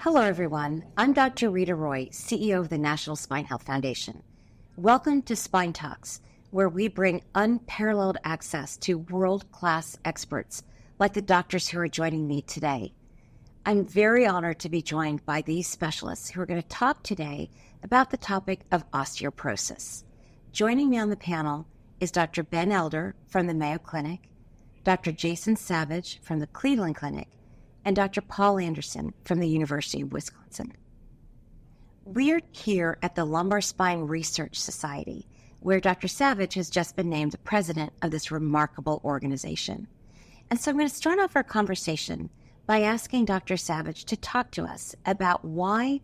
Hello, everyone. I'm Dr. Rita Roy, CEO of the National Spine Health Foundation. Welcome to Spine Talks, where we bring unparalleled access to world-class experts like the doctors who are joining me today. I'm very honored to be joined by these specialists who are going to talk today about the topic of osteoporosis. Joining me on the panel is Dr. Ben Elder from the Mayo Clinic, Dr. Jason Savage from the Cleveland Clinic, and Dr. Paul Anderson from the University of Wisconsin. We're here at the Lumbar Spine Research Society, where Dr. Savage has just been named the president of this remarkable organization. And so I'm going to start off our conversation by asking Dr. Savage to talk to us about why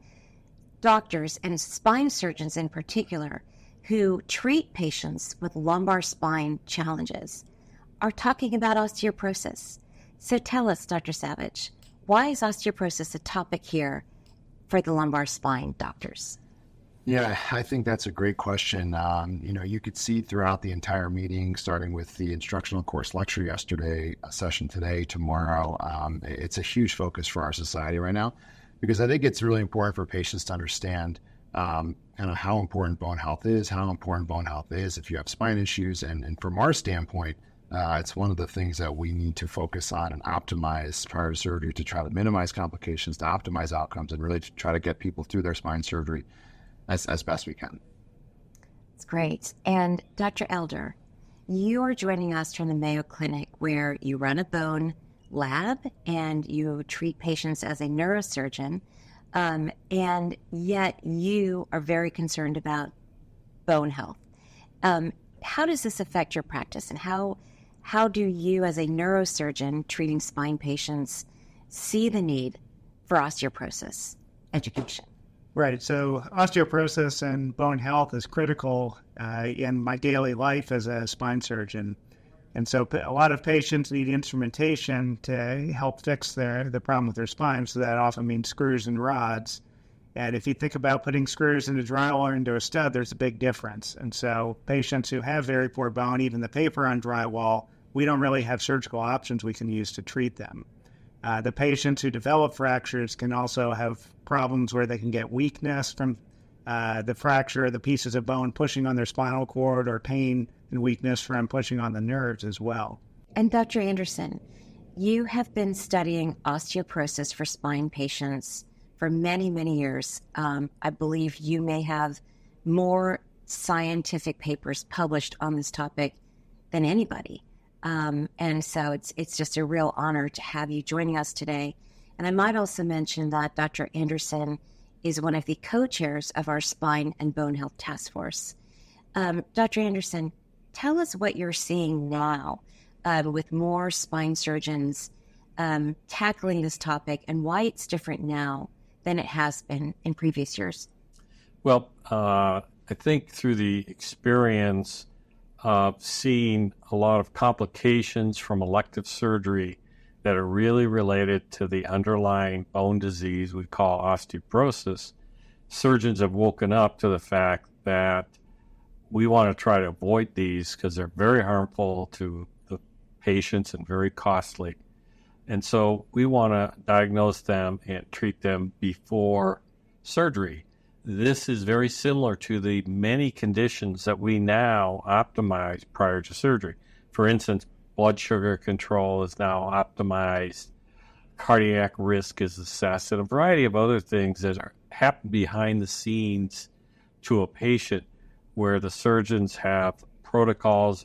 doctors and spine surgeons in particular who treat patients with lumbar spine challenges are talking about osteoporosis. So tell us, Dr. Savage, why is osteoporosis a topic here for the lumbar spine doctors? Yeah, I think that's a great question. You could see throughout the entire meeting, starting with the instructional course lecture yesterday, a session today, tomorrow, it's a huge focus for our society right now, because I think it's really important for patients to understand kind of how important bone health is if you have spine issues. And from our standpoint, it's one of the things that we need to focus on and optimize prior to surgery to try to minimize complications, to optimize outcomes, and really to try to get people through their spine surgery as best we can. That's great. And Dr. Elder, you are joining us from the Mayo Clinic, where you run a bone lab and you treat patients as a neurosurgeon, and yet you are very concerned about bone health. How does this affect your practice, and how do you, as a neurosurgeon treating spine patients, see the need for osteoporosis education? Right. So osteoporosis and bone health is critical in my daily life as a spine surgeon. And so a lot of patients need instrumentation to help fix the problem with their spine. So that often means screws and rods. And if you think about putting screws into drywall or into a stud, there's a big difference. And so patients who have very poor bone, even the paper on drywall, we don't really have surgical options we can use to treat them. The patients who develop fractures can also have problems where they can get weakness from the fracture, the pieces of bone pushing on their spinal cord, or pain and weakness from pushing on the nerves as well. And Dr. Anderson, you have been studying osteoporosis for spine patients for many, many years. I believe you may have more scientific papers published on this topic than anybody. And so it's just a real honor to have you joining us today. And I might also mention that Dr. Anderson is one of the co-chairs of our Spine and Bone Health Task Force. Dr. Anderson, tell us what you're seeing now with more spine surgeons tackling this topic, and why it's different now than it has been in previous years. Well, I think through the experience of seeing a lot of complications from elective surgery that are really related to the underlying bone disease we call osteoporosis, surgeons have woken up to the fact that we want to try to avoid these because they're very harmful to the patients and very costly. And so we want to diagnose them and treat them before surgery. This is very similar to the many conditions that we now optimize prior to surgery. For instance, blood sugar control is now optimized, cardiac risk is assessed, and a variety of other things that happen behind the scenes to a patient, where the surgeons have protocols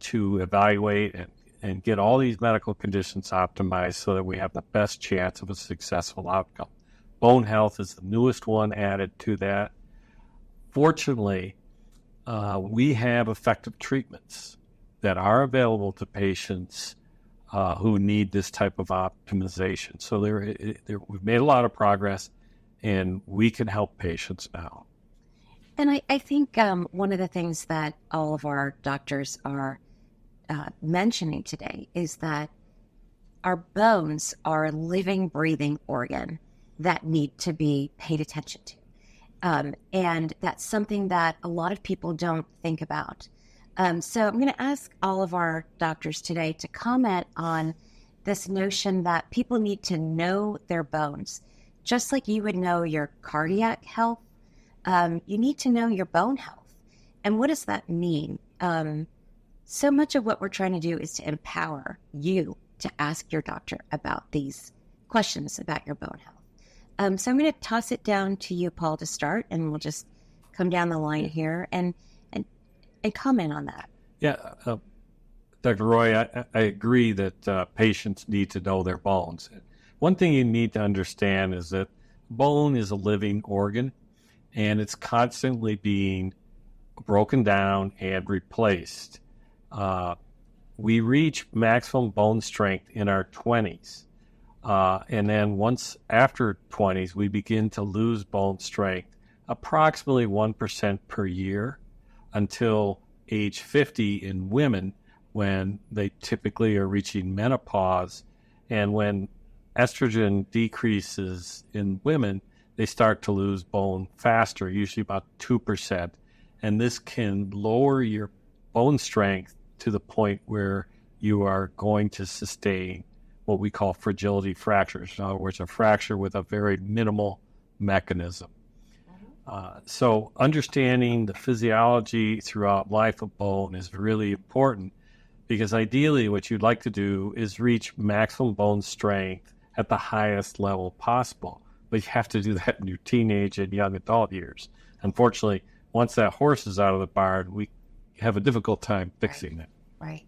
to evaluate and get all these medical conditions optimized so that we have the best chance of a successful outcome. Bone health is the newest one added to that. Fortunately, we have effective treatments that are available to patients who need this type of optimization. So we've made a lot of progress, and we can help patients now. And I think one of the things that all of our doctors are mentioning today is that our bones are a living, breathing organ that need to be paid attention to. And that's something that a lot of people don't think about. So I'm going to ask all of our doctors today to comment on this notion that people need to know their bones just like you would know your cardiac health, you need to know your bone health. And what does that mean? So much of what we're trying to do is to empower you to ask your doctor about these questions about your bone health. So I'm going to toss it down to you, Paul, to start, and we'll just come down the line here and comment on that. Yeah, Dr. Roy, I agree that patients need to know their bones. One thing you need to understand is that bone is a living organ, and it's constantly being broken down and replaced. We reach maximum bone strength in our 20s. And then once after 20s, we begin to lose bone strength approximately 1% per year until age 50 in women, when they typically are reaching menopause. And when estrogen decreases in women, they start to lose bone faster, usually about 2%. And this can lower your bone strength to the point where you are going to sustain what we call fragility fractures. In other words, a fracture with a very minimal mechanism. So understanding the physiology throughout life of bone is really important, because ideally what you'd like to do is reach maximum bone strength at the highest level possible. But you have to do that in your teenage and young adult years. Unfortunately, once that horse is out of the barn, we have a difficult time fixing it. Right.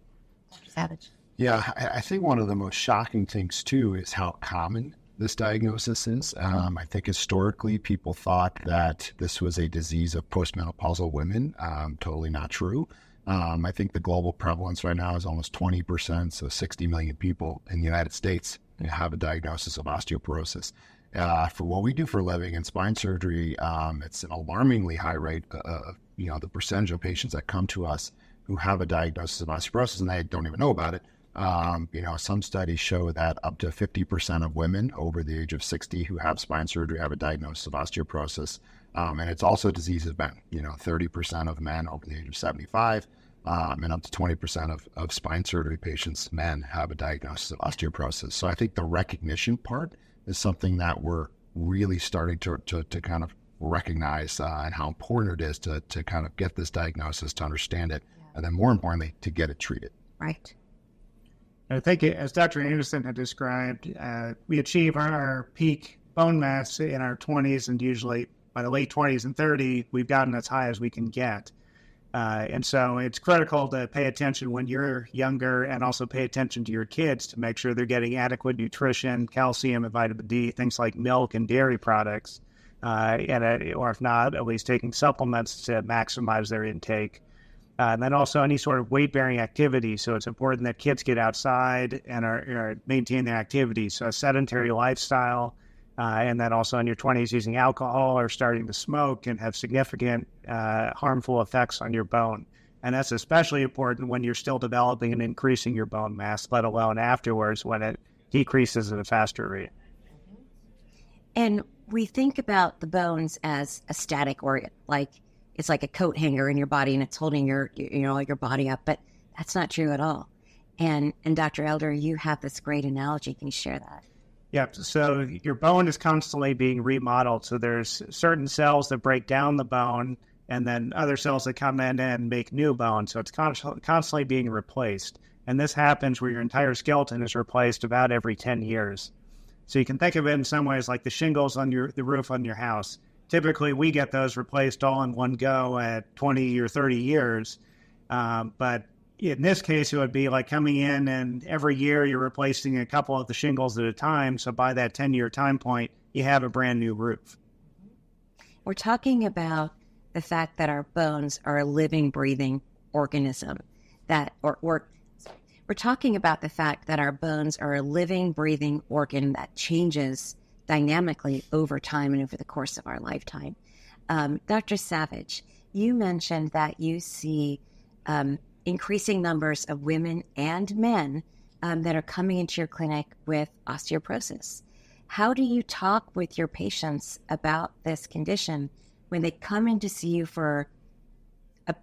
Dr. Savage. Yeah, I think one of the most shocking things, too, is how common this diagnosis is. I think historically people thought that this was a disease of postmenopausal women. Totally not true. I think the global prevalence right now is almost 20%, so 60 million people in the United States have a diagnosis of osteoporosis. For what we do for a living in spine surgery, it's an alarmingly high rate of, the percentage of patients that come to us who have a diagnosis of osteoporosis and they don't even know about it. Some studies show that up to 50% of women over the age of 60 who have spine surgery have a diagnosis of osteoporosis. And it's also a disease of men, 30% of men over the age of 75, and up to 20% of spine surgery patients, men, have a diagnosis of osteoporosis. So I think the recognition part is something that we're really starting to kind of recognize, and how important it is to kind of get this diagnosis, to understand it, and then more importantly, to get it treated. Right. I think, as Dr. Anderson had described, we achieve our peak bone mass in our 20s, and usually by the late 20s and 30, we've gotten as high as we can get. And so it's critical to pay attention when you're younger, and also pay attention to your kids to make sure they're getting adequate nutrition, calcium and vitamin D, things like milk and dairy products, or if not, at least taking supplements to maximize their intake. And then also any sort of weight-bearing activity. So it's important that kids get outside and are maintain their activity. So a sedentary lifestyle, and then also in your 20s using alcohol or starting to smoke can have significant harmful effects on your bone. And that's especially important when you're still developing and increasing your bone mass, let alone afterwards when it decreases at a faster rate. And we think about the bones as a static organ, like it's like a coat hanger in your body and it's holding your body up, but that's not true at all. And Dr. Elder, you have this great analogy. Can you share that? Yeah, so your bone is constantly being remodeled. So there's certain cells that break down the bone, and then other cells that come in and make new bone. So it's constantly being replaced. And this happens where your entire skeleton is replaced about every 10 years. So you can think of it in some ways like the shingles on the roof on your house. Typically, we get those replaced all in one go at 20 or 30 years. But in this case, it would be like coming in and every year you're replacing a couple of the shingles at a time. So by that 10-year time point, you have a brand new roof. We're talking about the fact that our bones are a living, breathing organism. We're talking about the fact that our bones are a living, breathing organ that changes dynamically over time and over the course of our lifetime. Dr. Savage, you mentioned that you see increasing numbers of women and men that are coming into your clinic with osteoporosis. How do you talk with your patients about this condition when they come in to see you for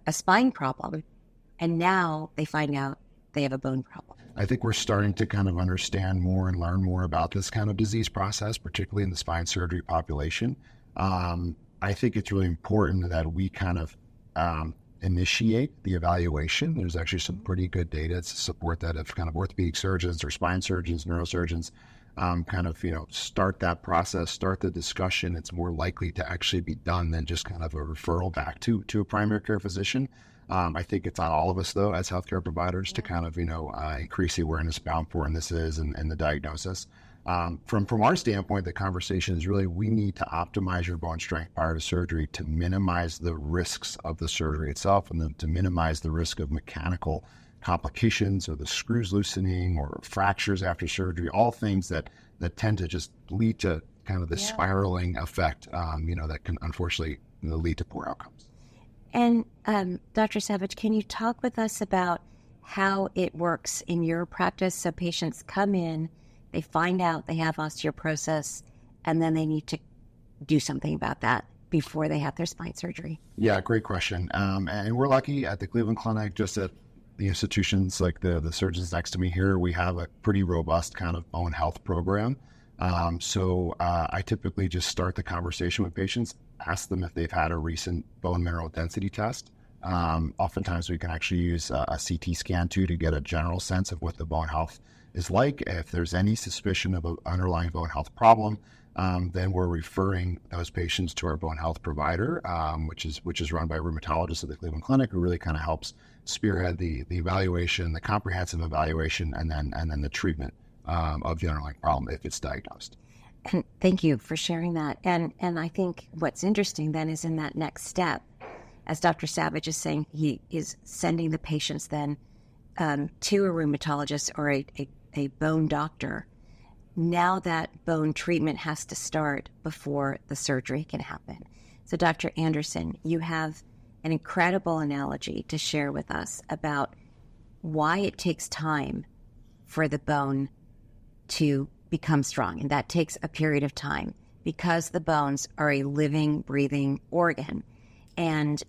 a spine problem and now they find out they have a bone problem? I think we're starting to kind of understand more and learn more about this kind of disease process, particularly in the spine surgery population. I think it's really important that we kind of initiate the evaluation. There's actually some pretty good data to support that if kind of orthopedic surgeons or spine surgeons, neurosurgeons start that process, start the discussion. It's more likely to actually be done than just kind of a referral back to a primary care physician. I think it's on all of us, though, as healthcare providers to kind of, increase the awareness about how important this is and the diagnosis. From our standpoint, the conversation is really we need to optimize your bone strength prior to surgery to minimize the risks of the surgery itself and then to minimize the risk of mechanical complications or the screws loosening or fractures after surgery, all things that tend to just lead to kind of the spiraling effect, that can unfortunately lead to poor outcomes. And Dr. Savage, can you talk with us about how it works in your practice? So patients come in, they find out they have osteoporosis, and then they need to do something about that before they have their spine surgery. Yeah, great question. And we're lucky at the Cleveland Clinic, just at the institutions like the surgeons next to me here, we have a pretty robust kind of bone health program. So I typically just start the conversation with patients, ask them if they've had a recent bone mineral density test. Oftentimes we can actually use a CT scan too to get a general sense of what the bone health is like. If there's any suspicion of an underlying bone health problem, then we're referring those patients to our bone health provider, which is run by a rheumatologist at the Cleveland Clinic, who really kind of helps spearhead the evaluation, the comprehensive evaluation, and then the treatment of the underlying problem if it's diagnosed. And thank you for sharing that. And I think what's interesting then is in that next step, as Dr. Savage is saying, he is sending the patients then to a rheumatologist or a bone doctor. Now that bone treatment has to start before the surgery can happen. So Dr. Anderson, you have an incredible analogy to share with us about why it takes time for the bone to become strong. And that takes a period of time because the bones are a living, breathing organ. And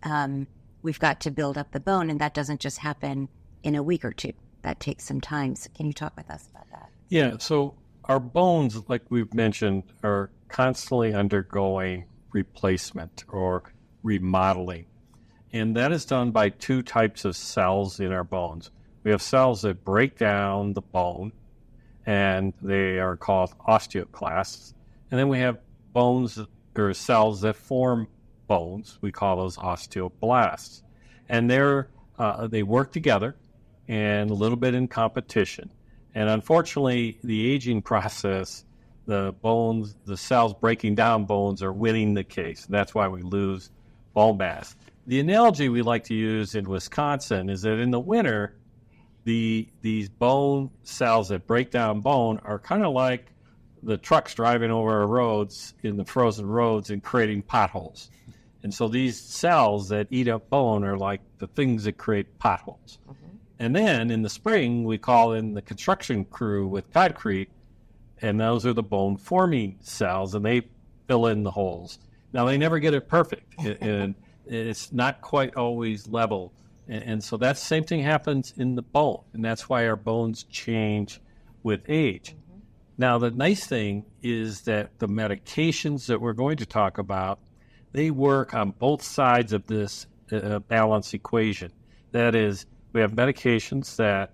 we've got to build up the bone, and that doesn't just happen in a week or two. That takes some time. So can you talk with us about that? Yeah, so our bones, like we've mentioned, are constantly undergoing replacement or remodeling. And that is done by two types of cells in our bones. We have cells that break down the bone, and they are called osteoclasts. And then we have bones or cells that form bones. We call those osteoblasts. And they work together and a little bit in competition. And unfortunately, the aging process, the cells breaking down bones are winning the case. That's why we lose bone mass. The analogy we like to use in Wisconsin is that in the winter, these bone cells that break down bone are kind of like the trucks driving over our roads in the frozen roads and creating potholes. And so these cells that eat up bone are like the things that create potholes. Mm-hmm. And then in the spring, we call in the construction crew with concrete, and those are the bone-forming cells, and they fill in the holes. Now, they never get it perfect, and it's not quite always level. And so that same thing happens in the bone, and that's why our bones change with age. Mm-hmm. Now, the nice thing is that the medications that we're going to talk about, they work on both sides of this balance equation. That is, we have medications that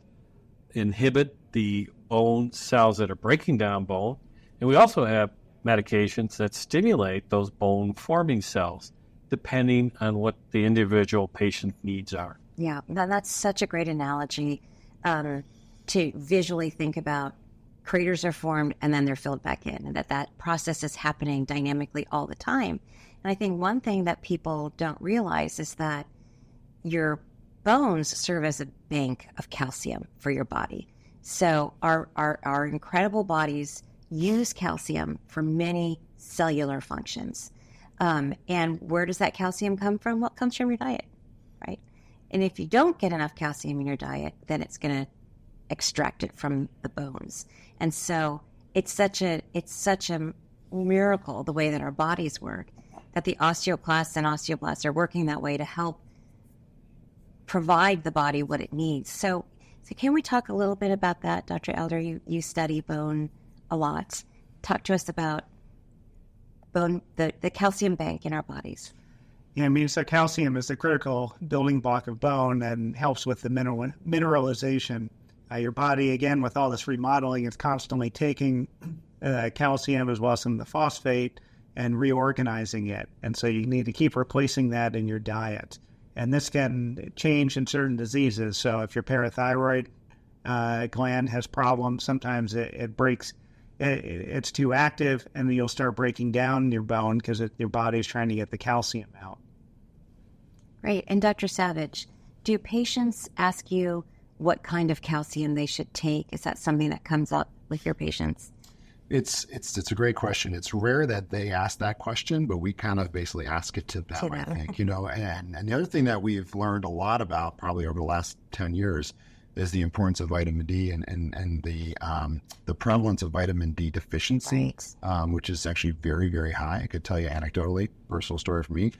inhibit the bone cells that are breaking down bone, and we also have medications that stimulate those bone-forming cells, depending on what the individual patient's needs are. Yeah, that's such a great analogy to visually think about. Craters are formed and then they're filled back in, and that process is happening dynamically all the time. And I think one thing that people don't realize is that your bones serve as a bank of calcium for your body. So our incredible bodies use calcium for many cellular functions. And where does that calcium come from? Well, it comes from your diet, right? And if you don't get enough calcium in your diet, then it's going to extract it from the bones. And so it's such a miracle the way that our bodies work, that the osteoclasts and osteoblasts are working that way to help provide the body what it needs. So So can we talk a little bit about that, Dr. Elder? You study bone a lot. Talk to us about bone, the calcium bank in our bodies. Yeah, I mean, so calcium is the critical building block of bone and helps with the mineralization. Your body, again, with all this remodeling, is constantly taking calcium as well as some of the phosphate and reorganizing it. And so you need to keep replacing that in your diet. And this can change in certain diseases. So if your parathyroid gland has problems, sometimes it breaks, it's too active, and you'll start breaking down your bone because your body's trying to get the calcium out. Great. And Dr. Savage, do patients ask you what kind of calcium they should take? Is that something that comes up with your patients? It's a great question. It's rare that they ask that question, but we kind of basically ask it to them, I think, And the other thing that we've learned a lot about probably over the last 10 years is the importance of vitamin D and the prevalence of vitamin D deficiency, which is actually very, very high. I could tell you anecdotally, personal story for me.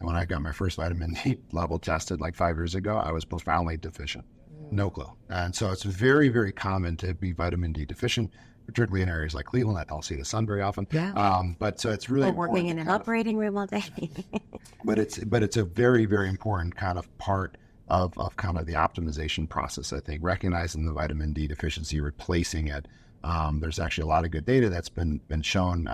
When I got my first vitamin D level tested like 5 years ago, I was profoundly deficient. No clue. And so it's very, very common to be vitamin D deficient, particularly in areas like Cleveland. I don't see the sun very often. Yeah. But so it's really working in an operating room all day. but it's a very, very important kind of part of kind of the optimization process, I think, recognizing the vitamin D deficiency, replacing it. There's actually a lot of good data that's been shown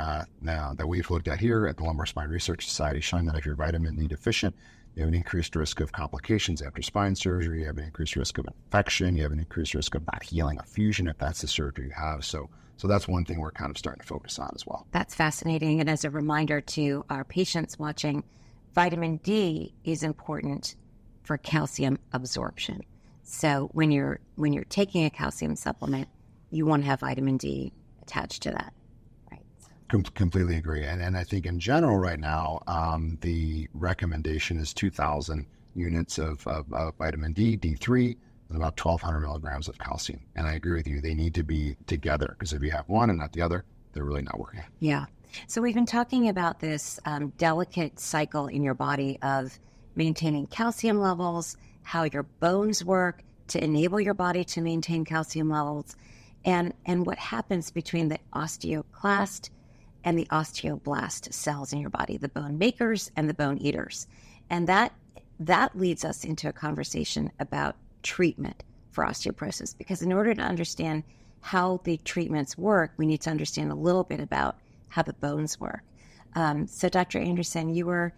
now that we've looked at here at the Lumbar Spine Research Society, showing that if you're vitamin D deficient, you have an increased risk of complications after spine surgery, you have an increased risk of infection, you have an increased risk of not healing a fusion if that's the surgery you have. So that's one thing we're kind of starting to focus on as well. That's fascinating. And as a reminder to our patients watching, vitamin D is important for calcium absorption. So when you're taking a calcium supplement, you want to have vitamin D attached to that. Completely agree. And I think in general right now, the recommendation is 2,000 units of vitamin D, D3, and about 1,200 milligrams of calcium. And I agree with you. They need to be together, because if you have one and not the other, they're really not working. Yeah. So we've been talking about this delicate cycle in your body of maintaining calcium levels, how your bones work to enable your body to maintain calcium levels, and what happens between the osteoclast and the osteoblast cells in your body, the bone makers and the bone eaters. And that leads us into a conversation about treatment for osteoporosis, because in order to understand how the treatments work, we need to understand a little bit about how the bones work. So Dr. Anderson, you were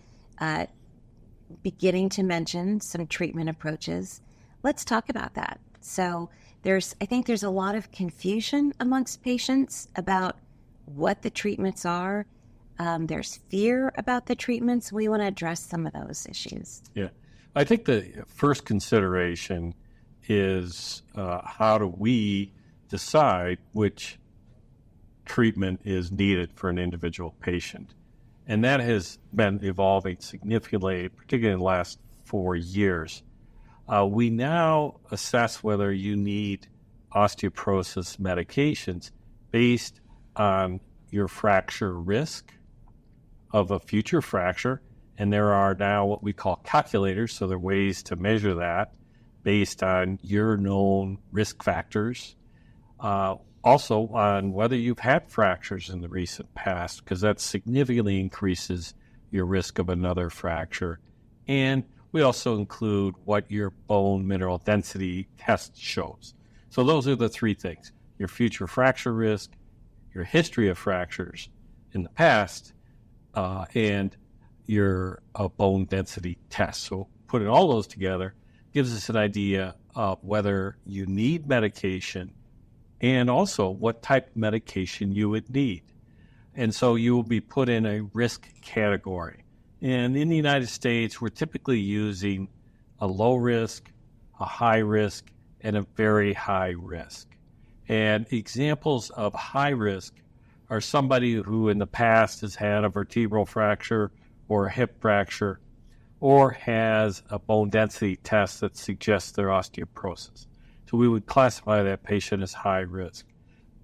beginning to mention some treatment approaches. Let's talk about that. So I think there's a lot of confusion amongst patients about what the treatments are. There's fear about the treatments. We want to address some of those issues. Yeah. I think the first consideration is how do we decide which treatment is needed for an individual patient? And that has been evolving significantly, particularly in the last 4 years. We now assess whether you need osteoporosis medications based on your fracture risk of a future fracture. And there are now what we call calculators, so there are ways to measure that based on your known risk factors. Also on whether you've had fractures in the recent past, because that significantly increases your risk of another fracture. And we also include what your bone mineral density test shows. So those are the three things: your future fracture risk, your history of fractures in the past, and your bone density test. So putting all those together gives us an idea of whether you need medication and also what type of medication you would need. And so you will be put in a risk category. And in the United States, we're typically using a low risk, a high risk, and a very high risk. And examples of high risk are somebody who in the past has had a vertebral fracture or a hip fracture, or has a bone density test that suggests their osteoporosis. So we would classify that patient as high risk.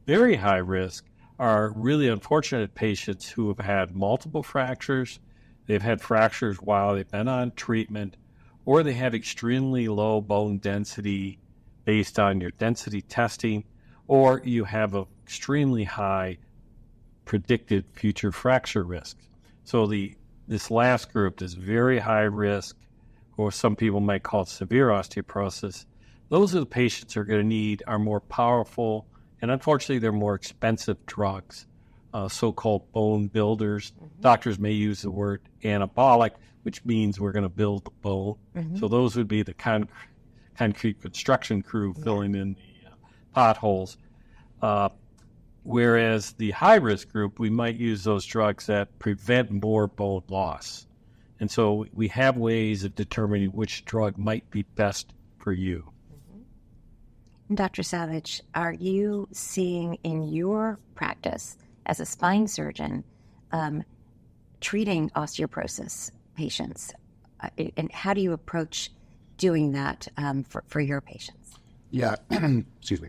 Very high risk are really unfortunate patients who have had multiple fractures. They've had fractures while they've been on treatment, or they have extremely low bone density based on your density testing, or you have an extremely high predicted future fracture risk. So this last group, this very high risk, or some people might call it severe osteoporosis, those are the patients who are going to need our more powerful, and unfortunately they're more expensive drugs, so-called bone builders. Doctors may use the word anabolic, which means we're going to build the bone. So those would be the concrete construction crew filling in the potholes. Whereas the high-risk group, we might use those drugs that prevent more bone loss. And so we have ways of determining which drug might be best for you. Dr. Savage, are you seeing in your practice as a spine surgeon treating osteoporosis patients? And how do you approach doing that for your patients? Yeah, excuse me.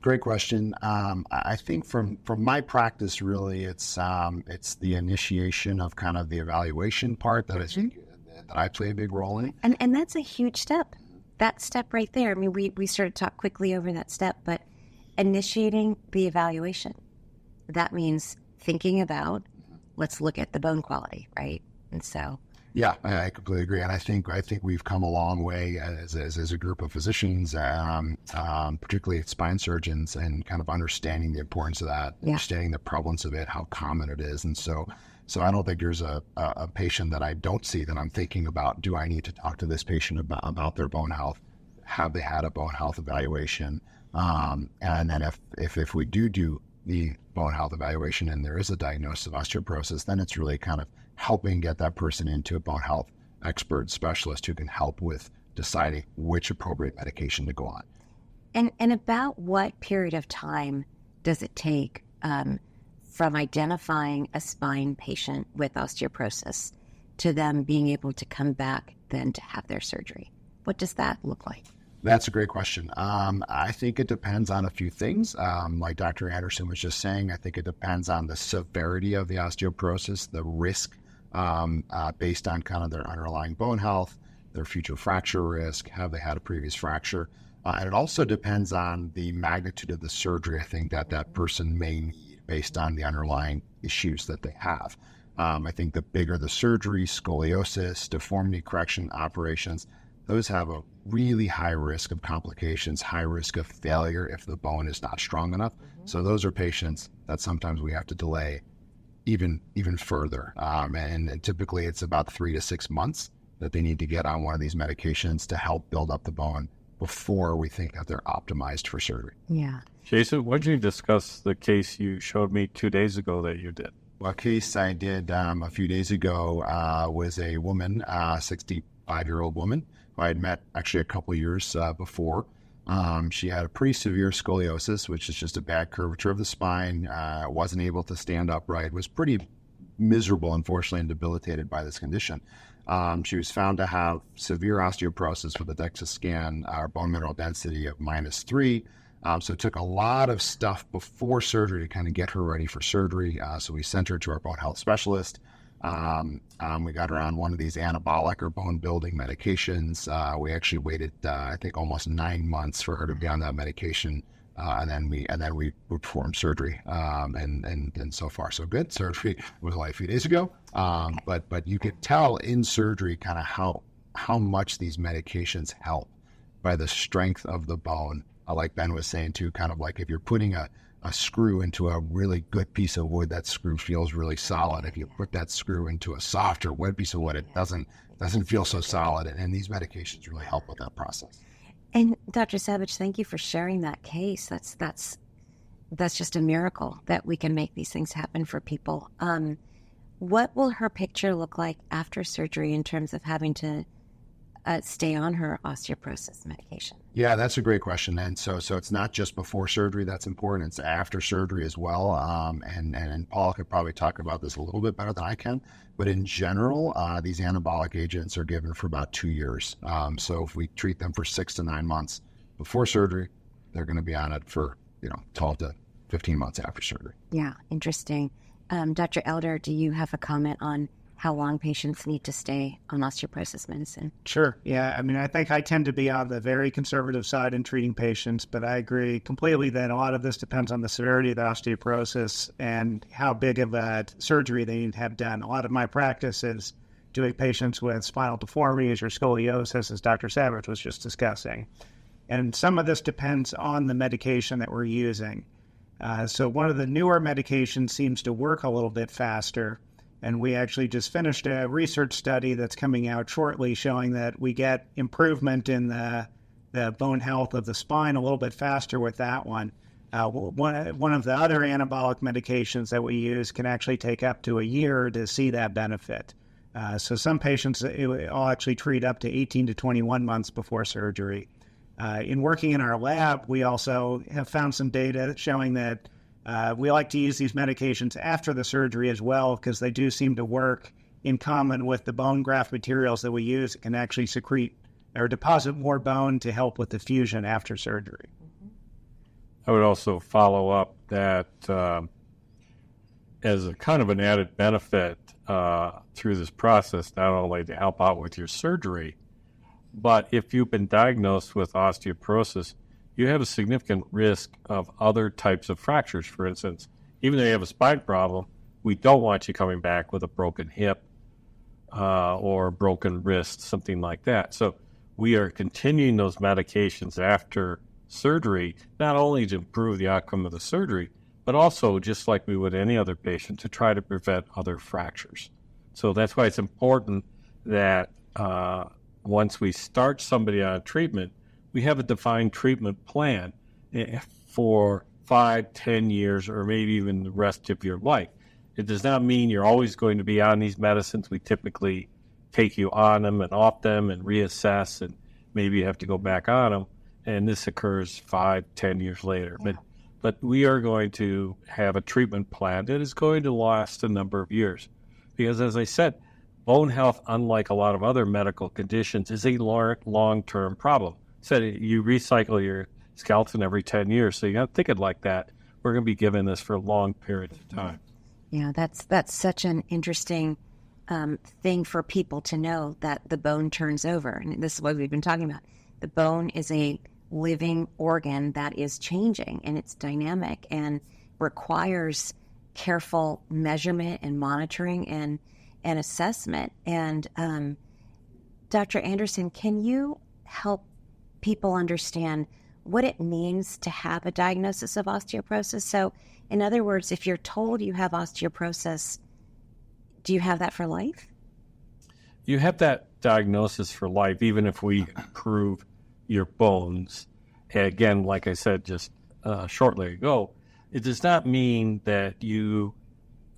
Great question. I think from my practice, really, it's the initiation of kind of the evaluation part that I play a big role in. And that's a huge step. That step right there. I mean, we sort of talked quickly over that step, but initiating the evaluation, that means thinking about, let's look at the bone quality, right? And so. Yeah, I completely agree, and I think we've come a long way as a group of physicians, particularly spine surgeons, and kind of understanding the importance of that, understanding the prevalence of it, how common it is, and so I don't think there's a patient that I don't see that I'm thinking about. Do I need to talk to this patient about their bone health? Have they had a bone health evaluation? And then if we do the bone health evaluation and there is a diagnosis of osteoporosis, then it's really kind of helping get that person into a bone health expert specialist who can help with deciding which appropriate medication to go on. And about what period of time does it take from identifying a spine patient with osteoporosis to them being able to come back then to have their surgery? What does that look like? That's a great question. I think it depends on a few things. Like Dr. Anderson was just saying, I think it depends on the severity of the osteoporosis, the risk based on kind of their underlying bone health, their future fracture risk, have they had a previous fracture? And it also depends on the magnitude of the surgery I think that person may need based on the underlying issues that they have. I think the bigger the surgery, scoliosis, deformity correction operations, those have a really high risk of complications, high risk of failure if the bone is not strong enough. So those are patients that sometimes we have to delay even further. And typically it's about 3 to 6 months that they need to get on one of these medications to help build up the bone before we think that they're optimized for surgery. Yeah. Jason, what did you discuss the case you showed me 2 days ago that you did? Well, a case I did a few days ago was a woman, 65-year-old woman, who I had met actually a couple of years before. She had a pretty severe scoliosis, which is just a bad curvature of the spine, wasn't able to stand upright, was pretty miserable, unfortunately, and debilitated by this condition. She was found to have severe osteoporosis with a DEXA scan, our bone mineral density of -3. So it took a lot of stuff before surgery to kind of get her ready for surgery. So we sent her to our bone health specialist. We got her on one of these anabolic or bone building medications. We actually waited, I think, almost 9 months for her to be on that medication. And then we performed surgery. And so far so good. Surgery was only a few days ago. But you could tell in surgery kind of how much these medications help by the strength of the bone. Like Ben was saying too, kind of like if you're putting a screw into a really good piece of wood, that screw feels really solid. If you put that screw into a softer wet piece of wood, it doesn't feel so solid. And these medications really help with that process. And Dr. Savage, thank you for sharing that case. That's just a miracle that we can make these things happen for people. What will her picture look like after surgery in terms of having to stay on her osteoporosis medication? Yeah, that's a great question. And so it's not just before surgery that's important, it's after surgery as well. And Paul could probably talk about this a little bit better than I can. But in general, these anabolic agents are given for about 2 years. So if we treat them for 6 to 9 months before surgery, they're going to be on it for 12 to 15 months after surgery. Yeah, interesting. Dr. Elder, do you have a comment on how long patients need to stay on osteoporosis medicine? Sure. Yeah. I mean, I think I tend to be on the very conservative side in treating patients, but I agree completely that a lot of this depends on the severity of the osteoporosis and how big of a surgery they need to have done. A lot of my practice is doing patients with spinal deformities or scoliosis, as Dr. Savage was just discussing. And some of this depends on the medication that we're using. So one of the newer medications seems to work a little bit faster. And we actually just finished a research study that's coming out shortly showing that we get improvement in the bone health of the spine a little bit faster with that one. One of the other anabolic medications that we use can actually take up to a year to see that benefit. So some patients, I'll actually treat up to 18 to 21 months before surgery. In working in our lab, we also have found some data showing that we like to use these medications after the surgery as well because they do seem to work in common with the bone graft materials that we use. It can actually secrete or deposit more bone to help with the fusion after surgery. I would also follow up that as a kind of an added benefit through this process, not only to help out with your surgery, but if you've been diagnosed with osteoporosis, you have a significant risk of other types of fractures. For instance, even though you have a spine problem, we don't want you coming back with a broken hip or broken wrist, something like that. So we are continuing those medications after surgery, not only to improve the outcome of the surgery, but also, just like we would any other patient, to try to prevent other fractures. So that's why it's important that once we start somebody on treatment, we have a defined treatment plan for 5, 10 years, or maybe even the rest of your life. It does not mean you're always going to be on these medicines. We typically take you on them and off them and reassess, and maybe you have to go back on them. And this occurs 5, 10 years later. Yeah. But we are going to have a treatment plan that is going to last a number of years. Because as I said, bone health, unlike a lot of other medical conditions, is a long-term problem. Said you recycle your skeleton every 10 years, so you got to think it like that. We're going to be given this for long periods of time. Yeah, that's such an interesting thing for people to know, that the bone turns over. And this is what we've been talking about. The bone is a living organ that is changing, and it's dynamic and requires careful measurement and monitoring and assessment. And Dr. Anderson, can you help people understand what it means to have a diagnosis of osteoporosis? So, in other words, if you're told you have osteoporosis, do you have that for life? You have that diagnosis for life, even if we improve your bones. And again, like I said just shortly ago, it does not mean that you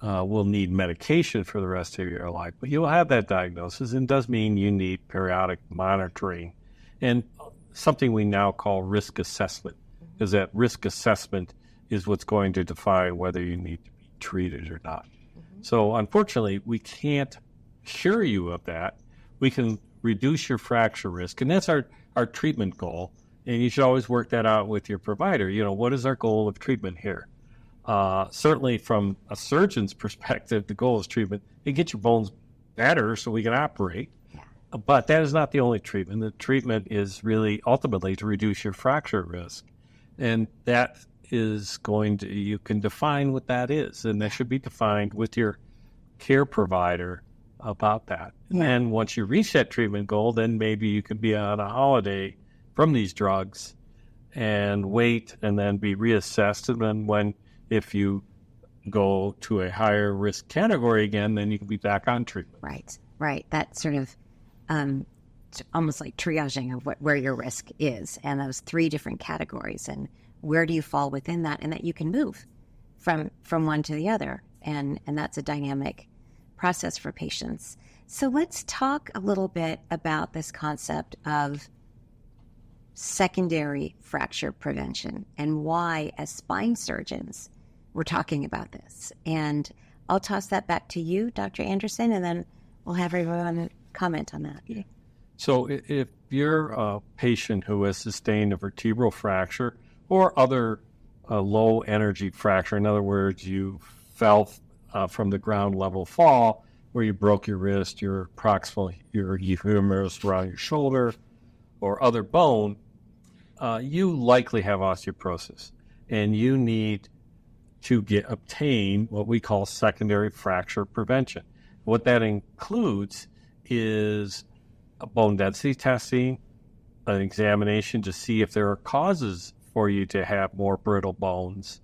will need medication for the rest of your life, but you'll have that diagnosis, and does mean you need periodic monitoring and something we now call risk assessment, because that risk assessment is what's going to define whether you need to be treated or not. So unfortunately, we can't assure you of that. We can reduce your fracture risk, and that's our treatment goal. And you should always work that out with your provider. You know, what is our goal of treatment here? Certainly from a surgeon's perspective, the goal is treatment. You get your bones better so we can operate. Yeah. But that is not the only treatment. The treatment is really ultimately to reduce your fracture risk. And that is going to, you can define what that is. And that should be defined with your care provider about that. Yeah. And once you reach that treatment goal, then maybe you could be on a holiday from these drugs and wait and then be reassessed. And then if you go to a higher risk category again, then you can be back on treatment. Right. That sort of almost like triaging of where your risk is, and those 3 different categories, and where do you fall within that, and that you can move from one to the other. And that's a dynamic process for patients. So let's talk a little bit about this concept of secondary fracture prevention and why, as spine surgeons, we're talking about this. And I'll toss that back to you, Dr. Anderson, and then we'll have everyone comment on that. Yeah. So if you're a patient who has sustained a vertebral fracture or other low energy fracture, in other words, you fell from the ground level fall, where you broke your wrist, your proximal, your humerus around your shoulder, or other bone, you likely have osteoporosis, and you need to obtain what we call secondary fracture prevention. What that includes is a bone density testing, an examination to see if there are causes for you to have more brittle bones.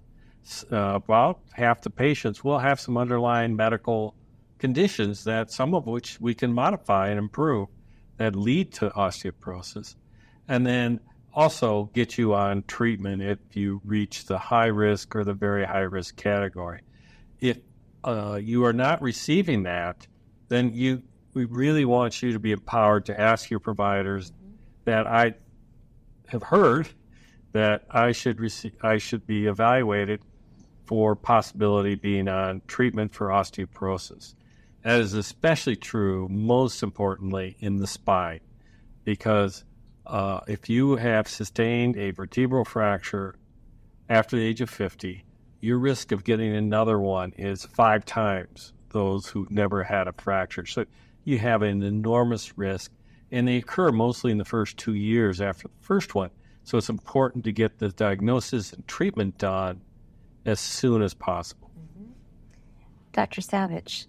About half the patients will have some underlying medical conditions, that some of which we can modify and improve, that lead to osteoporosis. And then also get you on treatment if you reach the high risk or the very high risk category. If you are not receiving that, then we really want you to be empowered to ask your providers that I have heard that I should be evaluated for possibility being on treatment for osteoporosis. That is especially true, most importantly, in the spine, because if you have sustained a vertebral fracture after the age of 50, your risk of getting another one is 5 times those who never had a fracture. So you have an enormous risk, and they occur mostly in the first 2 years after the first one. So it's important to get the diagnosis and treatment done as soon as possible. Dr. Savage,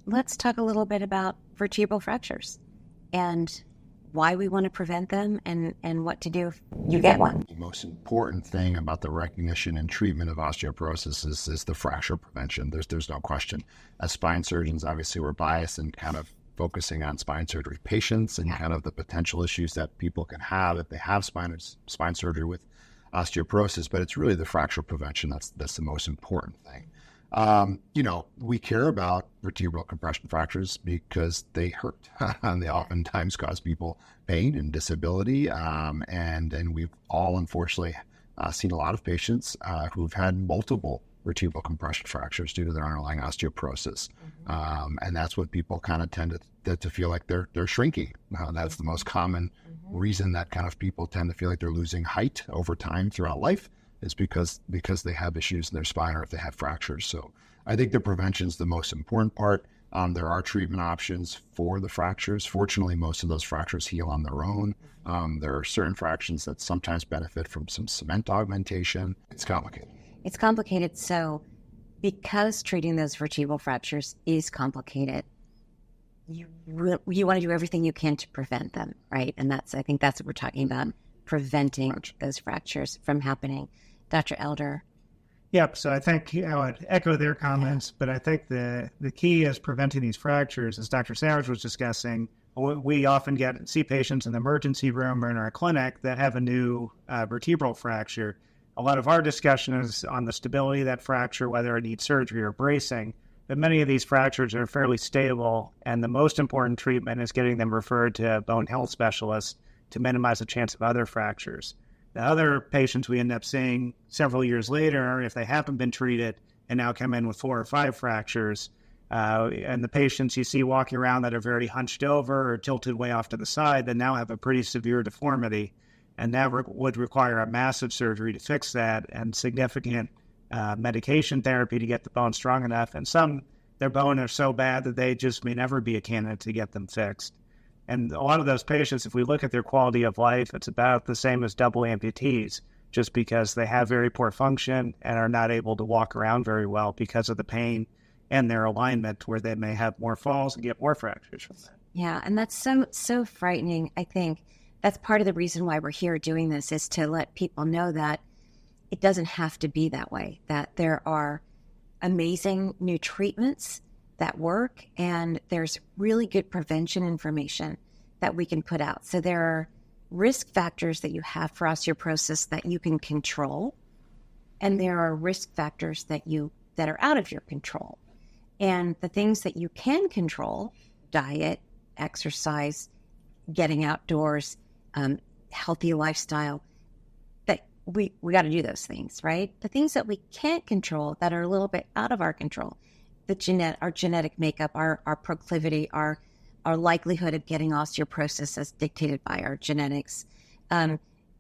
let's talk a little bit about vertebral fractures and why we want to prevent them and what to do if you get one. The most important thing about the recognition and treatment of osteoporosis is the fracture prevention. There's no question. As spine surgeons, obviously, we're biased and kind of focusing on spine surgery patients and kind of the potential issues that people can have if they have spine surgery with osteoporosis, but it's really the fracture prevention that's the most important thing. We care about vertebral compression fractures because they hurt and they oftentimes cause people pain and disability. And we've all unfortunately seen a lot of patients who've had multiple vertebral compression fractures due to their underlying osteoporosis. And that's what people kind of tend to feel like they're shrinking. That's the most common reason that kind of people tend to feel like they're losing height over time throughout life, is because they have issues in their spine or if they have fractures. So I think the prevention is the most important part. There are treatment options for the fractures. Fortunately, most of those fractures heal on their own. There are certain fractures that sometimes benefit from some cement augmentation. It's complicated. It's complicated. So because treating those vertebral fractures is complicated, you want to do everything you can to prevent them, right? And I think that's what we're talking about, preventing those fractures from happening. Dr. Elder. Yep. So I think I would echo their comments, but I think the key is preventing these fractures. As Dr. Savage was discussing, we often see patients in the emergency room or in our clinic that have a new vertebral fracture. A lot of our discussion is on the stability of that fracture, whether it needs surgery or bracing. But many of these fractures are fairly stable, and the most important treatment is getting them referred to a bone health specialist to minimize the chance of other fractures. The other patients we end up seeing several years later, if they haven't been treated and now come in with 4 or 5 fractures, and the patients you see walking around that are very hunched over or tilted way off to the side, that now have a pretty severe deformity, and that would require a massive surgery to fix that and significant medication therapy to get the bone strong enough. And some, their bone are so bad that they just may never be a candidate to get them fixed. And a lot of those patients, if we look at their quality of life, it's about the same as double amputees, just because they have very poor function and are not able to walk around very well because of the pain and their alignment, where they may have more falls and get more fractures from that. Yeah, and that's so frightening. I think that's part of the reason why we're here doing this, is to let people know that it doesn't have to be that way, that there are amazing new treatments that work, and there's really good prevention information that we can put out. So there are risk factors that you have for osteoporosis that you can control, and there are risk factors that are out of your control. And the things that you can control, diet, exercise, getting outdoors, healthy lifestyle, that we got to do those things, right? The things that we can't control, that are a little bit out of our control, our genetic makeup, our proclivity, our likelihood of getting osteoporosis as dictated by our genetics.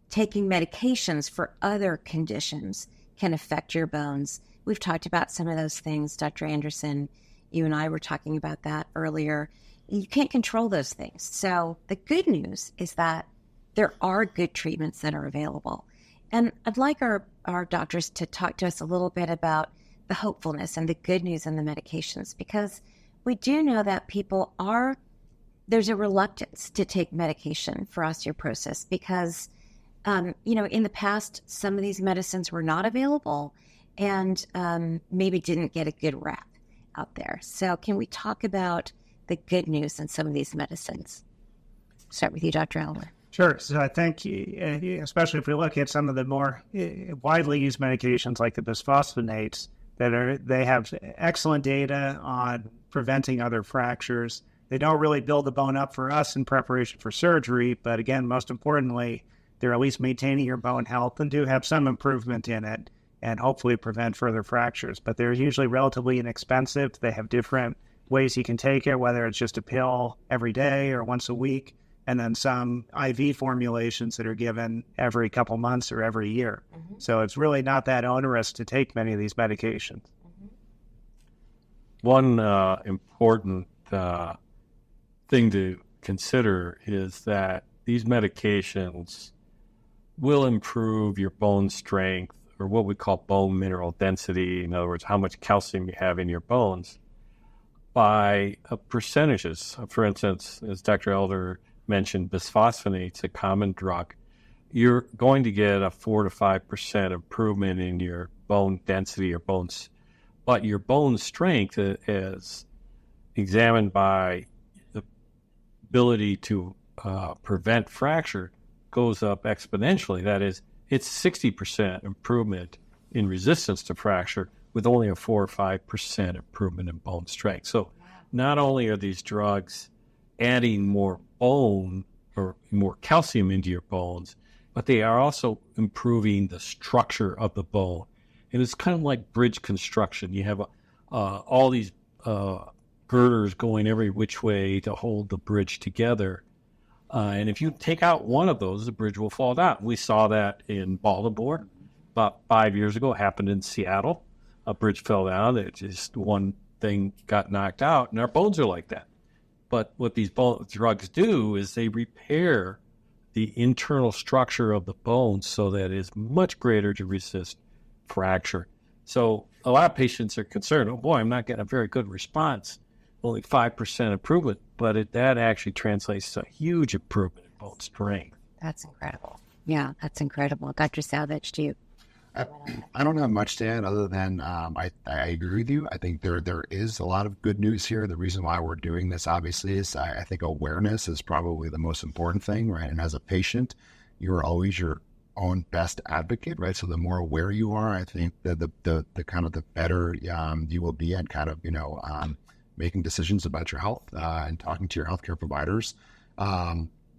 Taking medications for other conditions can affect your bones. We've talked about some of those things, Dr. Anderson. You and I were talking about that earlier. You can't control those things. So the good news is that there are good treatments that are available. And I'd like our doctors to talk to us a little bit about the hopefulness and the good news in the medications, because we do know that there's a reluctance to take medication for osteoporosis because, in the past, some of these medicines were not available and maybe didn't get a good rap out there. So can we talk about the good news in some of these medicines? Start with you, Dr. Elmer. Sure. So I think, especially if we look at some of the more widely used medications like the bisphosphonates, they have excellent data on preventing other fractures. They don't really build the bone up for us in preparation for surgery, but again, most importantly, they're at least maintaining your bone health and do have some improvement in it and hopefully prevent further fractures. But they're usually relatively inexpensive. They have different ways you can take it, whether it's just a pill every day or once a week, and then some IV formulations that are given every couple months or every year. Mm-hmm. So it's really not that onerous to take many of these medications. Mm-hmm. One important thing to consider is that these medications will improve your bone strength, or what we call bone mineral density, in other words, how much calcium you have in your bones, by percentages. For instance, as Dr. Elder mentioned, bisphosphonates, a common drug, you're going to get a 4 to 5% improvement in your bone density or bones, but your bone strength, as examined by the ability to prevent fracture, goes up exponentially. That is, it's 60% improvement in resistance to fracture with only a 4 or 5% improvement in bone strength. So not only are these drugs adding more bone or more calcium into your bones, but they are also improving the structure of the bone. And it's kind of like bridge construction. You have all these girders going every which way to hold the bridge together. And if you take out one of those, the bridge will fall down. We saw that in Baltimore about 5 years ago. It happened in Seattle. A bridge fell down. It just one thing got knocked out, and our bones are like that. But what these drugs do is they repair the internal structure of the bone so that it is much greater to resist fracture. So a lot of patients are concerned, oh boy, I'm not getting a very good response, only 5% improvement, but that actually translates to a huge improvement in bone strength. That's incredible. Yeah, that's incredible. Dr. Savage, do you? I don't have much to add other than I agree with you. I think there is a lot of good news here. The reason why we're doing this, obviously, is I think awareness is probably the most important thing, right? And as a patient, you're always your own best advocate, right? So the more aware you are, I think the kind of the better you will be at kind of, making decisions about your health and talking to your healthcare providers.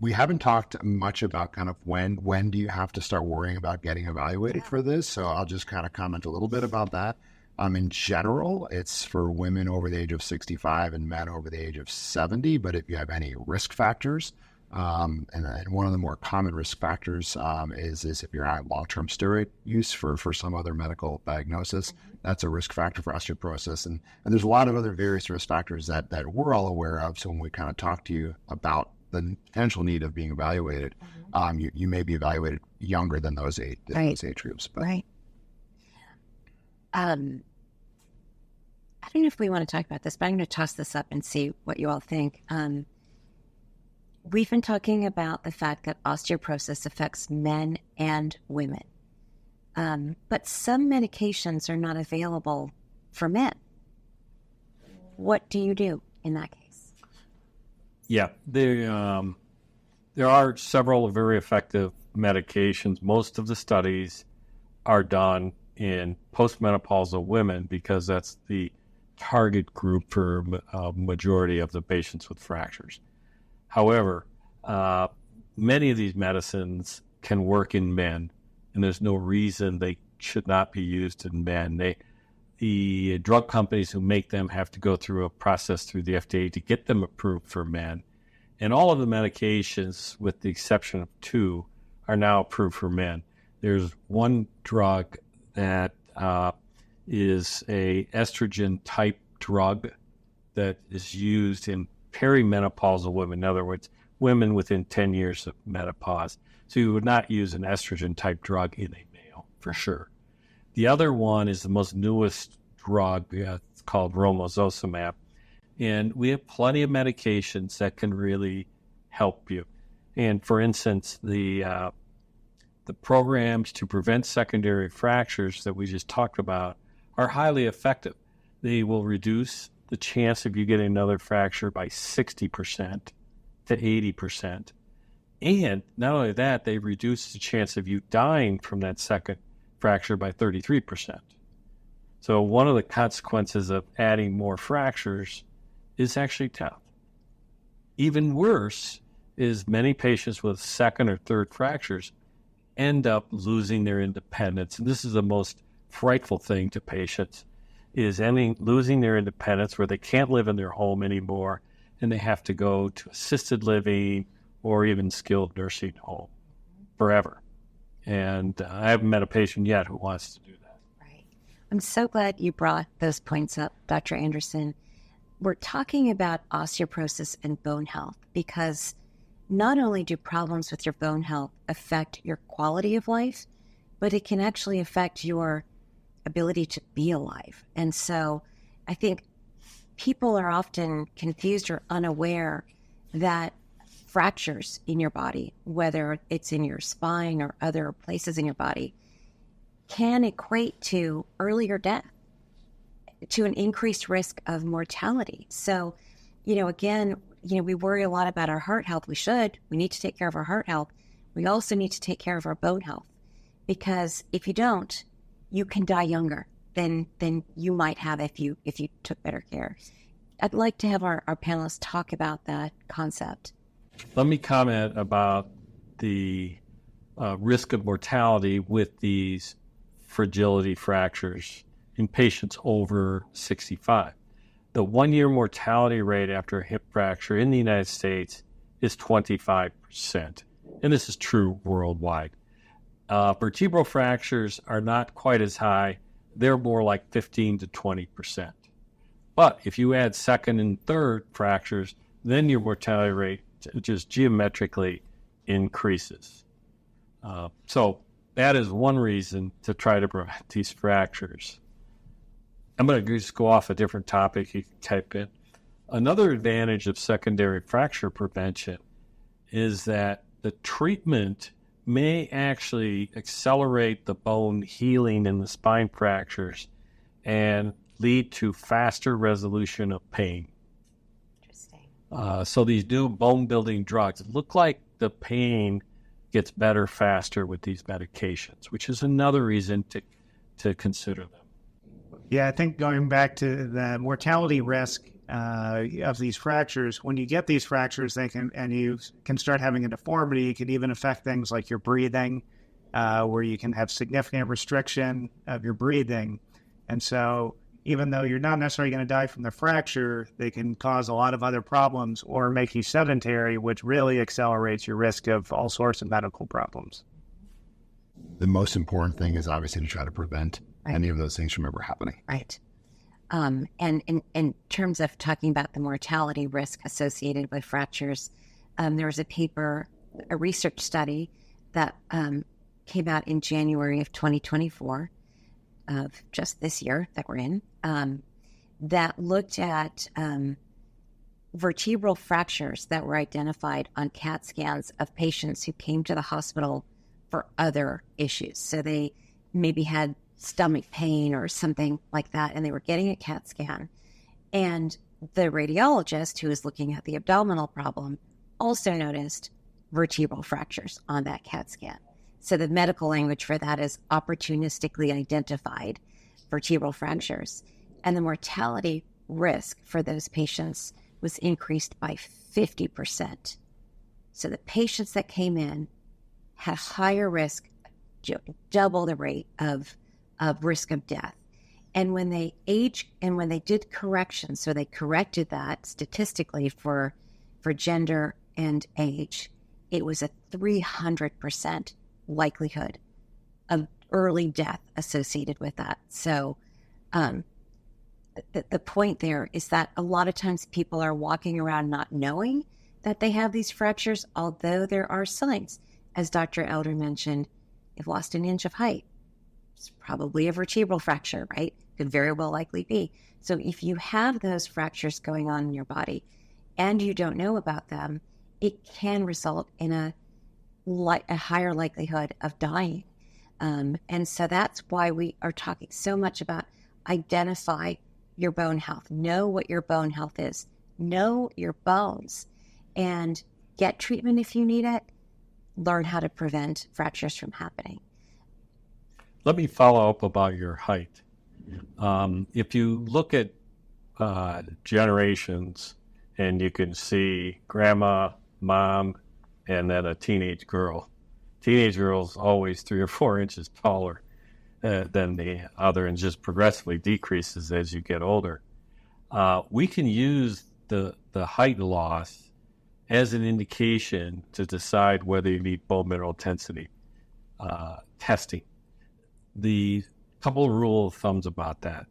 We haven't talked much about kind of when do you have to start worrying about getting evaluated for this. So I'll just kind of comment a little bit about that. In general, it's for women over the age of 65 and men over the age of 70. But if you have any risk factors, and one of the more common risk factors is if you're on long-term steroid use for some other medical diagnosis, that's a risk factor for osteoporosis. And there's a lot of other various risk factors that we're all aware of. So when we kind of talk to you about the potential need of being evaluated, you may be evaluated younger than those age groups. But. Right. I don't know if we want to talk about this, but I'm going to toss this up and see what you all think. We've been talking about the fact that osteoporosis affects men and women, but some medications are not available for men. What do you do in that case? Yeah, there are several very effective medications. Most of the studies are done in postmenopausal women because that's the target group for a majority of the patients with fractures. However, many of these medicines can work in men, and there's no reason they should not be used in men. The drug companies who make them have to go through a process through the FDA to get them approved for men. And all of the medications, with the exception of 2, are now approved for men. There's one drug that is a estrogen type drug that is used in perimenopausal women. In other words, women within 10 years of menopause. So you would not use an estrogen-type drug in a male, for sure. The other one is the most newest drug. It's called romosozumab. And we have plenty of medications that can really help you. And for instance, the programs to prevent secondary fractures that we just talked about are highly effective. They will reduce the chance of you getting another fracture by 60% to 80%. And not only that, they reduce the chance of you dying from that second fracture by 33%. So one of the consequences of adding more fractures is actually death. Even worse is many patients with second or third fractures end up losing their independence. And this is the most frightful thing to patients, is losing their independence where they can't live in their home anymore and they have to go to assisted living or even skilled nursing home forever. And I haven't met a patient yet who wants to do that. Right. I'm so glad you brought those points up, Dr. Anderson. We're talking about osteoporosis and bone health because not only do problems with your bone health affect your quality of life, but it can actually affect your ability to be alive. And so I think people are often confused or unaware that fractures in your body, whether it's in your spine or other places in your body, can equate to earlier death, to an increased risk of mortality. So, again, we worry a lot about our heart health. We should. We need to take care of our heart health. We also need to take care of our bone health, because if you don't, you can die younger than you might have if you took better care. I'd like to have our panelists talk about that concept. Let me comment about the risk of mortality with these fragility fractures in patients over 65. The 1-year mortality rate after a hip fracture in the United States is 25%. And this is true worldwide. Vertebral fractures are not quite as high. They're more like 15 to 20%. But if you add second and third fractures, then your mortality rate just geometrically increases. So that is one reason to try to prevent these fractures. I'm going to just go off a different topic. You can type in. Another advantage of secondary fracture prevention is that the treatment may actually accelerate the bone healing in the spine fractures and lead to faster resolution of pain. Interesting. So these new bone-building drugs look like the pain gets better faster with these medications, which is another reason to consider them. Yeah, I think going back to the mortality risk of these fractures, when you get these fractures, you can start having a deformity. It can even affect things like your breathing, where you can have significant restriction of your breathing. And so even though you're not necessarily going to die from the fracture, they can cause a lot of other problems or make you sedentary, which really accelerates your risk of all sorts of medical problems. The most important thing is obviously to try to prevent any of those things from ever happening. Right. And in terms of talking about the mortality risk associated with fractures, there was a research study that came out in January of 2024, of just this year that we're in, that looked at vertebral fractures that were identified on CAT scans of patients who came to the hospital for other issues. So they maybe had stomach pain or something like that, and they were getting a CAT scan. And the radiologist who was looking at the abdominal problem also noticed vertebral fractures on that CAT scan. So the medical language for that is opportunistically identified vertebral fractures. And the mortality risk for those patients was increased by 50%. So the patients that came in had higher risk, double the rate of risk of death. And when they did corrections, so they corrected that statistically for gender and age, it was a 300% likelihood of early death associated with that. So the point there is that a lot of times people are walking around not knowing that they have these fractures, although there are signs. As Dr. Elder mentioned, you've lost an inch of height. It's probably a vertebral fracture, right? Could very well likely be. So if you have those fractures going on in your body and you don't know about them, it can result in a higher likelihood of dying. And so that's why we are talking so much about identify your bone health. Know what your bone health is. Know your bones and get treatment if you need it. Learn how to prevent fractures from happening. Let me follow up about your height. If you look at generations and you can see grandma, mom, and then a teenage girl. Teenage girl's always 3 or 4 inches taller than the other and just progressively decreases as you get older. We can use the height loss as an indication to decide whether you need bone mineral intensity testing. The couple of rule of thumbs about that.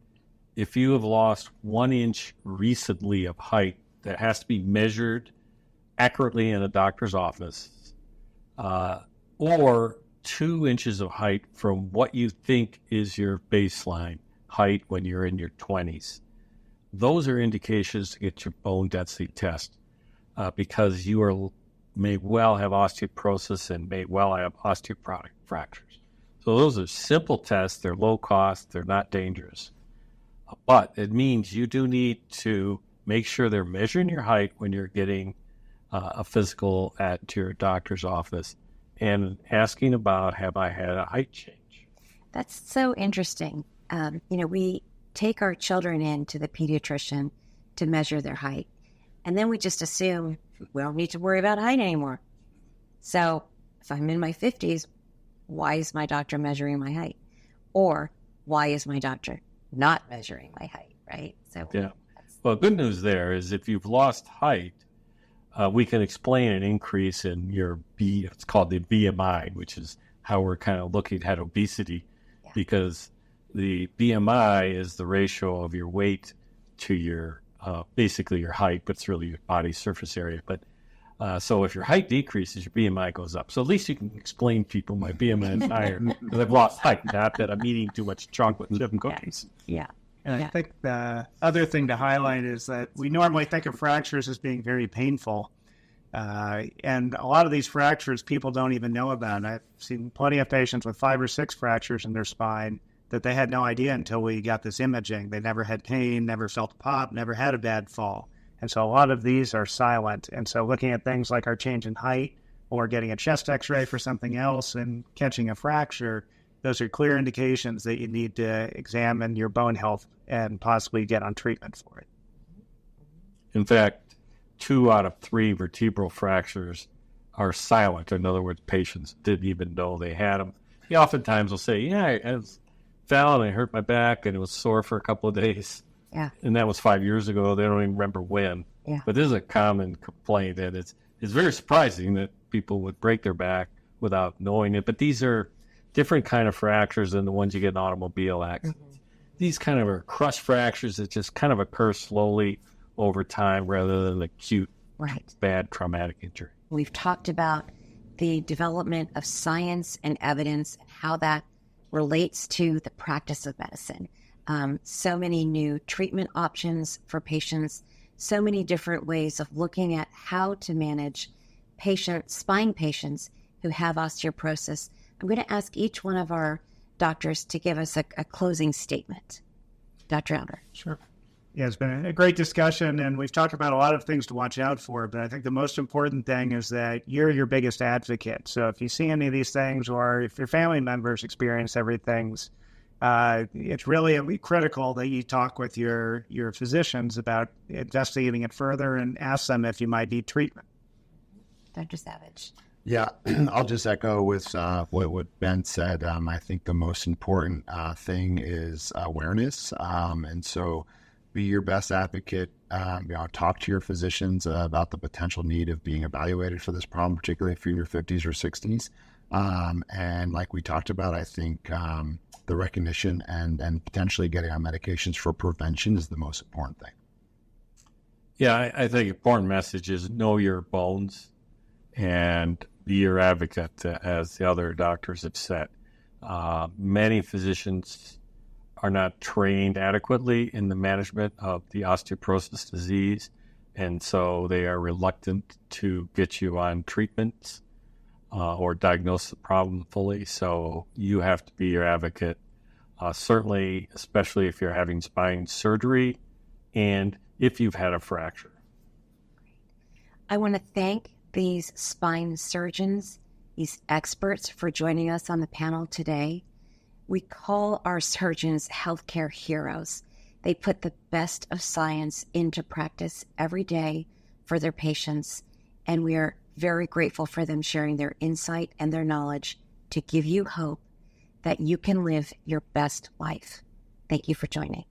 If you have lost 1 inch recently of height, that has to be measured accurately in a doctor's office, or 2 inches of height from what you think is your baseline height when you're in your 20s. Those are indications to get your bone density test because you may well have osteoporosis and may well have osteoporotic fractures. So those are simple tests. They're low cost. They're not dangerous. But it means you do need to make sure they're measuring your height when you're getting a physical at your doctor's office and asking about, have I had a height change? That's so interesting. We take our children in to the pediatrician to measure their height, and then we just assume we don't need to worry about height anymore. So if I'm in my 50s, why is my doctor measuring my height? Or why is my doctor not measuring my height, right? So yeah. Well, good news there is if you've lost height, we can explain an increase in your it's called the BMI, which is how we're kind of looking at obesity, because the BMI is the ratio of your weight to your, basically your height, but it's really your body surface area. But so if your height decreases, your BMI goes up. So at least you can explain people my BMI is higher because I've lost height, not that I'm eating too much chocolate and chip and cookies. Yeah. And I think the other thing to highlight is that we normally think of fractures as being very painful. And a lot of these fractures people don't even know about. I've seen plenty of patients with 5 or 6 fractures in their spine that they had no idea until we got this imaging. They never had pain, never felt a pop, never had a bad fall. And so a lot of these are silent. And so looking at things like our change in height or getting a chest x-ray for something else and catching a fracture, those are clear indications that you need to examine your bone health and possibly get on treatment for it. In fact, 2 out of 3 vertebral fractures are silent. In other words, patients didn't even know they had them. He oftentimes will say, yeah, I fell and I hurt my back and it was sore for a couple of days. Yeah. And that was 5 years ago. They don't even remember when. Yeah. But this is a common complaint, and it's very surprising that people would break their back without knowing it. But these are different kind of fractures than the ones you get in automobile accidents. Mm-hmm. These kind of are crush fractures that just kind of occur slowly over time rather than acute, bad traumatic injury. We've talked about the development of science and evidence and how that relates to the practice of medicine. So many new treatment options for patients, so many different ways of looking at how to manage spine patients who have osteoporosis. I'm going to ask each one of our doctors to give us a closing statement. Dr. Elder. Sure. Yeah, it's been a great discussion, and we've talked about a lot of things to watch out for, but I think the most important thing is that you're your biggest advocate. So if you see any of these things or if your family members experience everything, it's really critical that you talk with your physicians about investigating it further and ask them if you might need treatment. Dr. Savage. Yeah, I'll just echo with what Ben said. I think the most important thing is awareness. And so be your best advocate. Talk to your physicians about the potential need of being evaluated for this problem, particularly if you're in your 50s or 60s. And like we talked about, I think the recognition and potentially getting on medications for prevention is the most important thing. Yeah, I think important message is know your bones and be your advocate, as the other doctors have said. Many physicians are not trained adequately in the management of the osteoporosis disease, and so they are reluctant to get you on treatments or diagnose the problem fully. So you have to be your advocate, certainly, especially if you're having spine surgery and if you've had a fracture. I want to thank these spine surgeons, these experts, for joining us on the panel today. We call our surgeons healthcare heroes. They put the best of science into practice every day for their patients, and we are very grateful for them sharing their insight and their knowledge to give you hope that you can live your best life. Thank you for joining.